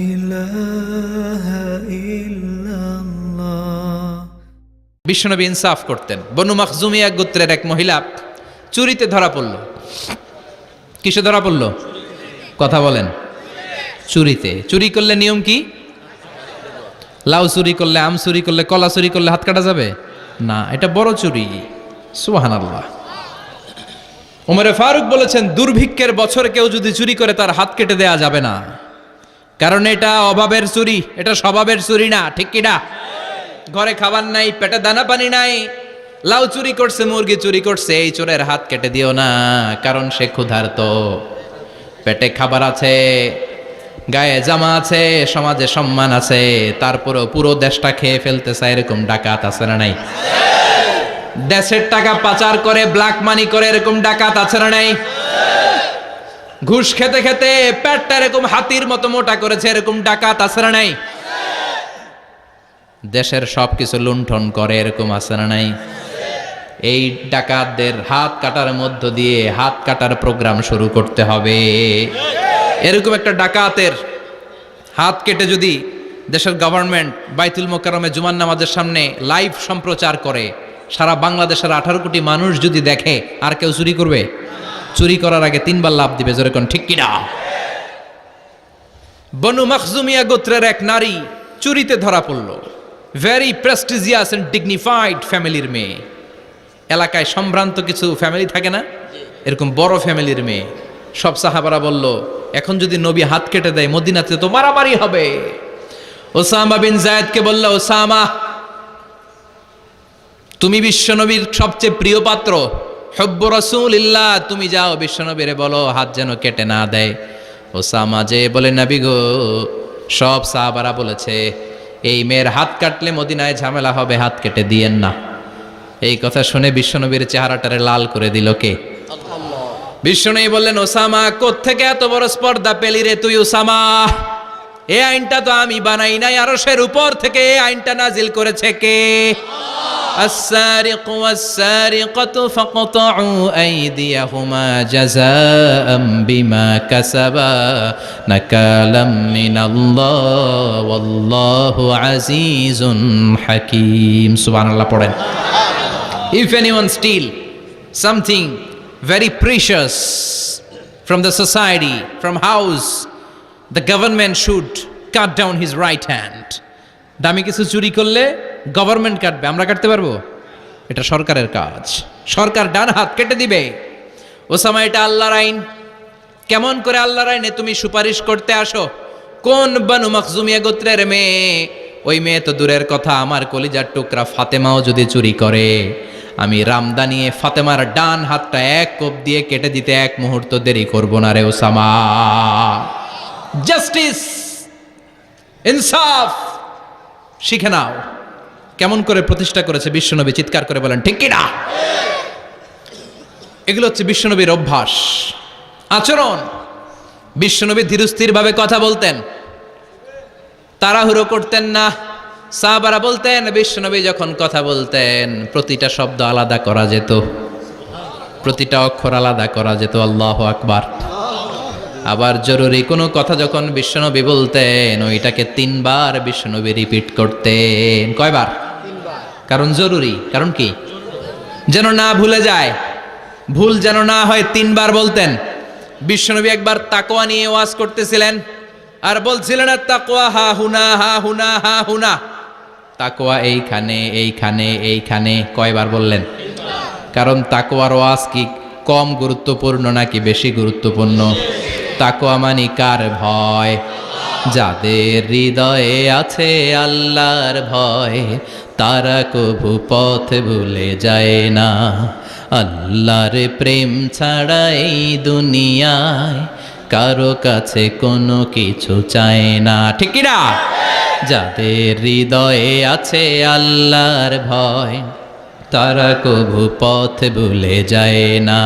ইলাহা ইল্লাল্লাহ। বিশ্বনবী ইনসাফ করতেন। বনু মাখজুমিয়া গোত্রের এক মহিলা চুরিতে ধরা পড়ল। কিসে ধরা পড়ল? কথা বলেন। চুরিতে। চুরি করলে নিয়ম কি? লাউ চুরি করলে, আম চুরি করলে, কলা চুরি করলে হাত কাটা যাবে না, এটা বড় চুরি। সুবহানাল্লাহ। ওমরে ফারুক বলেছেন, দুর্ভিক্ষের বছর কেউ যদি চুরি করে তার হাত কেটে দেয়া যাবে না, কারণ এটা অভাবের চুরি, এটা স্বভাবের চুরি না। ঠিক কিনা? ঘরে খাবার নাই, পেটে দানা পানি নাই, লাউ চুরি করছে, মুরগি চুরি করছে, এই চোরের হাত কেটে দিও না, কারণ সে ক্ষুধার্ত। পেটে খাবার আছে, গায়ে জামা আছে, সমাজে সম্মান আছে, তারপরেও পুরো দেশটা খেয়ে ফেলতে চায়, এরকম ডাকাত আছে না নাই? দেশের টাকা পাচার করে, ব্ল্যাক মানি করে, এরকম ডাকাত আছে না নাই? ঘুষ খেতে খেতে পেটটা এরকম হাতির মতো মোটা করেছে, এরকম ডাকাত আছে না নাই? দেশের সবকিছু লুণ্ঠন করে, এরকম আছে না নাই? এই ডাকাতদের হাত কাটার মধ্য দিয়ে হাত কাটার প্রোগ্রাম শুরু করতে হবে। এরকম একটা ডাকাতের হাত কেটে যদি দেশের গভর্নমেন্ট বাইতুল মোকাররমে জুমার নামাজের সামনে লাইভ সম্প্রচার করে, সারা বাংলাদেশের 18 কোটি মানুষ যদি দেখে, আর কেউ চুরি করবে? চুরি করার আগে 3 বার লাভ দিবে। যেরকম ঠিক কিনা? বনু মাখজুমিয়া গোত্রের এক নারী চুরিতে ধরা পড়ল। ভেরি প্রেস্টিজিয়াস এন্ড ডিগনিফাইড ফ্যামিলির মেয়ে। এলাকায় সম্ভ্রান্ত কিছু ফ্যামিলি থাকে না, এরকম বড় ফ্যামিলির মেয়ে। সব সাহাবারা বলল, এখন যদি নবী হাত কেটে দেয় মদিনাতে তো মারামারি হবে। ওসামা বিন যায়েদকে বলল, ওসামা, তুমি বিশ্বনবীর সবচেয়ে প্রিয় পাত্র, হুব্বু রাসূলিল্লাহ, তুমি যাও বিশ্বনবীরে বলো হাত যেন কেটে না দেয়। ওসামা যে বলে, নবী গো, সব সাহাবারা বলেছে এই মেয়ের হাত কাটলে মদিনায় ঝামেলা হবে, হাত কেটে দিয়েন না। এই কথা শুনে বিশ্বনবীর চেহারাটারে লাল করে দিল কে? বিশ্বনবী বললেন, ওসামা, কোত্থেকে এত বড় স্পর্ধা পেলি রে তুই ওসামা? এই আইনটা তো আমি বানাই নাই, আরশের উপর থেকে এই আইনটা নাজিল করেছে কে? السارق والسارقة فاقطعوا أيديهما جزاء بما كسبا نكالا من الله والله عزيز حكيم. سبحان الله. পড়েন। If anyone steal something very precious from the society, from house, the government should cut down his right hand. দামি কিছু চুরি করলে গভর্নমেন্ট কাটবে, আমরা কাটতে পারবো? এটা সরকারের কাজ, সরকার ডান হাত কেটে দিবে। ওসামা, এটা আল্লাহর আইন। কেমন করে আল্লাহর আইনে তুমি সুপারিশ করতে আসো? কোন বনু মাখজুমিয়া গোত্রের মেয়ে? ওই মেয়ে তো দূরের কথা, আমার কলিজার টুকরা ফাতেমাও যদি চুরি করে, আমি রামদা নিয়ে ফাতেমার ডান হাতটা এক কোপ দিয়ে কেটে দিতে এক মুহূর্ত দেরি করব না রে ওসামা। জাস্টিস, ইনসাফ শিখে নাও। কেমন করে প্রতিষ্ঠা করেছে বিশ্বনবী, চিৎকার করে বলেন ঠিক কিনা? এগুলো হচ্ছে বিশ্বনবীর অভ্যাস, আচরণ। বিশ্বনবী ধীরস্থির ভাবে কথা বলতেন, তাড়াহুড়ো করতেন না। সাহাবারা বলতেন, বিশ্বনবী যখন কথা বলতেন প্রতিটা শব্দ আলাদা করা যেত, প্রতিটা অক্ষর আলাদা করা যেত। আল্লাহু আকবার। আবার জরুরি কোনো কথা যখন বিশ্বনবী বলতেন, ওইটাকে 3 বার বিশ্বনবী রিপিট করতেন। কয়বার? 3 বার। কারণ জরুরি। কারণ কি? যেন না ভুলে যায়, ভুল যেন না হয়, 3 বার বলতেন। বিশ্বনবী একবার তাকওয়া নিয়ে ওয়াজ করতেছিলেন, আর বলছিলেন, তাকওয়া হা হুনা হা হুনা হা হুনা। তাকওয়া এইখানে এইখানে এইখানে। কয়বার বললেন? 3 বার। কারণ তাকওয়ার ওয়াজ কি কম গুরুত্বপূর্ণ নাকি বেশি গুরুত্বপূর্ণ? তাকওয়া মানে কার ভয়? যাদের হৃদয়ে আছে আল্লাহর ভয়, তারা কভু পথ ভুলে যায় না। আল্লাহর প্রেম ছাড়া এই দুনিয়ায় কারো কাছে কোনো কিছু চায় না। ঠিক কিনা? যাদের হৃদয়ে আছে আল্লাহর ভয়, তারা কভু পথ ভুলে যায় না।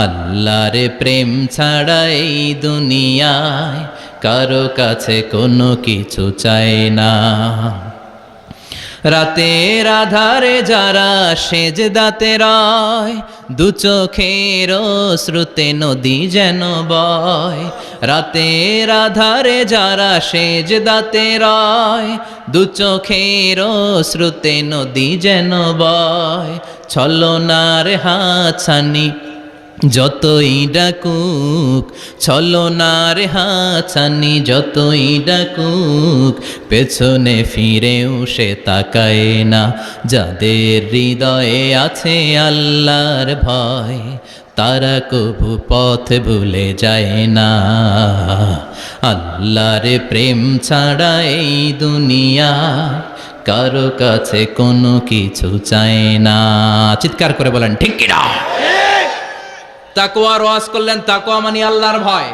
আল্লাহর প্রেম ছাড়া এই দুনিয়ায় কারো কাছে কোনো কিছু চায় না। রাতের আধারে যারা সেজদাতে রয়, দু চোখের শ্রুতে নদী যেন বয়। রাতের আধারে যারা সেজদাতে রয়, দু চোখের শ্রুতে নদী যেন বয়। ছলনার হাতছানি যতই ডাকুক, ছলনার হাতছানি যতই ডাকুক, পেছনে ফিরেও সে তাকায় না। যাদের হৃদয়ে আছে আল্লাহর ভয়, তারা কভু পথ ভুলে যায় না। আল্লাহর প্রেম ছাড়া এই দুনিয়া কারো কাছে কোনো কিছু চায় না। চিৎকার করে বলেন ঠিক কিনা? তাকওয়ার ওয়াজ করলেন, তাকওয়া মানে আল্লাহর ভয়।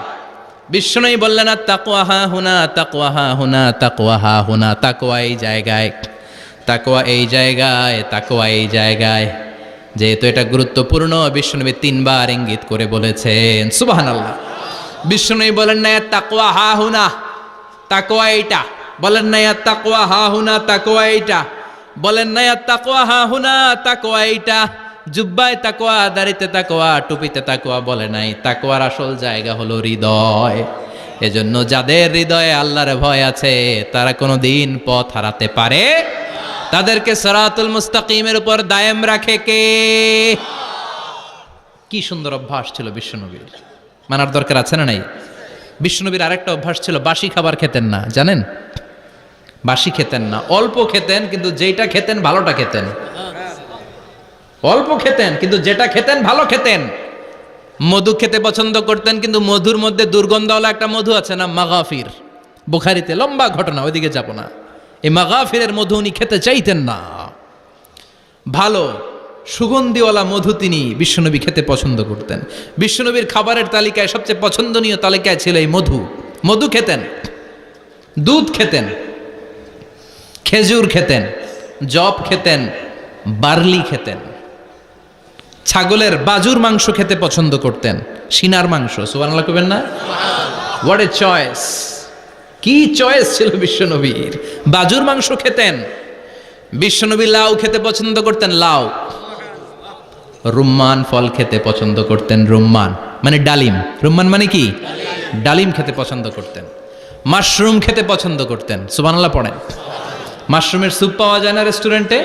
বিষ্ণুই বললেন আর তাকওয়া হা হুনা, তাকওয়া হা হুনা, তাকওয়া হা হুনা। তাকওয়া এই জায়গায়, তাকওয়া এই জায়গায়, তাকওয়া এই জায়গায়। যেহেতু এটা গুরুত্বপূর্ণ, বিষ্ণুনবী 3 বার ইঙ্গিত করে বলেছেন। সুবহানাল্লাহ। বিষ্ণুই বলেন না তাকওয়া হা হুনা, তাকওয়া এইটা। বলেন না তাকওয়া হা হুনা, তাকওয়া এইটা। বলেন না তাকওয়া হা হুনা, তাকওয়া এইটা। জুব্বায় তাকওয়া, দাড়িতে তাকওয়া, টুপিতে তাকওয়া বলে নাই। তাকওয়ার আসল জায়গা হলো হৃদয়। এজন্য যাদের হৃদয়ে আল্লাহর ভয় আছে, তারা কোনো দিন পথ হারাতে পারে। তাদেরকে সিরাতুল মুস্তাকিমের উপর দায়েম রাখে কে? কি সুন্দর অভ্যাস ছিল বিশ্বনবীর, মানার দরকার আছে না নাই? বিশ্বনবীর আরেকটা অভ্যাস ছিল, বাসি খাবার খেতেন না। জানেন? বাসি খেতেন না, অল্প খেতেন, কিন্তু যেটা খেতেন ভালোটা খেতেন। অল্প খেতেন কিন্তু যেটা খেতেন ভালো খেতেন। মধু খেতে পছন্দ করতেন, কিন্তু মধুর মধ্যে দুর্গন্ধওয়ালা একটা মধু আছে না, মাগাফির। বুখারীতে লম্বা ঘটনা, ওইদিকে যাব না। এই মাগাফিরের মধু উনি খেতে চাইতেন না। ভালো সুগন্ধিওয়ালা মধু তিনি বিশ্বনবী খেতে পছন্দ করতেন। বিশ্বনবীর খাবারের তালিকায় সবচেয়ে পছন্দনীয় তালিকায় ছিল এই মধু। মধু খেতেন, দুধ খেতেন, খেজুর খেতেন, জব খেতেন, বার্লি খেতেন, ছাগলের বাজুর মাংস খেতে পছন্দ করতেন, সিনার মাংস। সুবহানাল্লাহ কইবেন না? What a choice! কি চয়েস ছিল বিশ্বনবীর! বাজুর মাংস খেতেন। বিশ্বনবী লাউ খেতে পছন্দ করতেন, লাউ। রুম্মান ফল খেতে পছন্দ করতেন, রুম্মান মানে ডালিম। রুম্মান মানে কি? ডালিম খেতে পছন্দ করতেন। মাশরুম খেতে পছন্দ করতেন। সুবহানাল্লাহ পড়েন। মাশরুমের স্যুপ পাওয়া যায় না রেস্টুরেন্টে?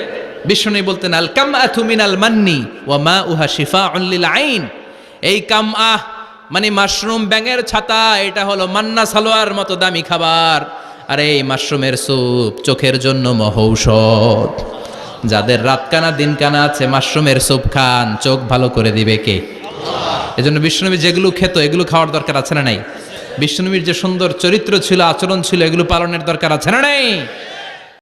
বিষ্ণু বলতেন আল কামআতু মিনাল মান্নি ওয়া মাউহা শিফাউন লিল আইন। এই কামআহ মানে মাশরুম, ব্যাঙের ছাতা, এটা হলো মান্না সালোয়ার মতো দামি খাবার। আর এই মাশরুমের স্যুপ চোখের জন্য মহৌষধ। যাদের রাতকানা দিনকানা আছে, মাশরুমের স্যুপ খান, চোখ ভালো করে দিবে কে? এজন্য বিষ্ণুনবী যেগুলো খেত, এগুলো খাওয়ার দরকার আছে না নাই? বিষ্ণুনবীর যে সুন্দর চরিত্র ছিল, আচরণ ছিল, এগুলো পালনের দরকার আছে না নাই?